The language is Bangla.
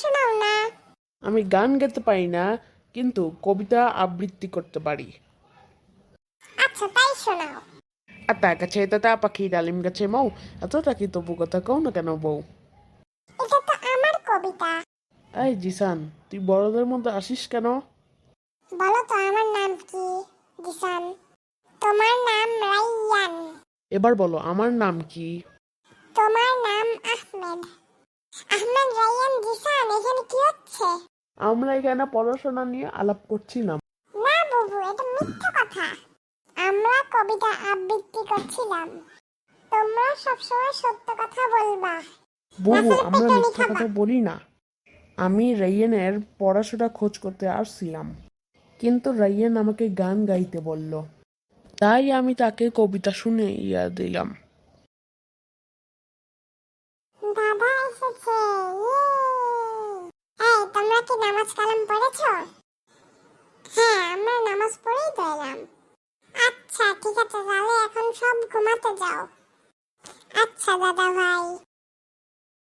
শোনাও না। আমি গান গাইতে পারি না, কিন্তু কবিতা আবৃত্তি করতে পারি। আচ্ছা তাই শোনাও। আতা গাছে তাতা পাখি ডালিম গাছে মৌ, এতটা কি তবু কথা কও না কেন বউ? এটা তো আমার কবিতা। এই জিসান, তুই বড়দের মধ্যে আসিস কেন? বলো তো আমার নাম কি? জিসান। তোমার নাম রাইয়ান। এবার বলো আমার নাম কি? তোমার নাম আহমেদ। আহমেদ, রাইয়ান, জিসান, এখানে কি হচ্ছে? আমরা এখানে পড়াশোনা নিয়ে আলাপ করছিলাম। না বুবু, এটা মিথ্যা কথা। আমরা কবিতা আবৃত্তি করছিলাম। তোমরা সবসময় সত্য কথা বলবা। বুবু, রাসেল আমরা পেট্রোনি মিথ্যা খাবা। কথা বলি না। আমি রাইয়ানের পড়াশোনা খোঁজ করতে আসছিলাম, কিন্তু রাইয়ান আমাকে গান গাইতে বলল, তাই আমি তাকে কবিতা শুনিয়ে দিলাম। দাদা এসেছে, ইয়ে! এই তোমরা কি নামাজ কালাম পড়েছো? হ্যাঁ, আমরা নামাজ পড়েই তো এলাম। আচ্ছা ঠিক আছে, তাহলে এখন সব ঘুমাতে যাও। আচ্ছা দাদা ভাই।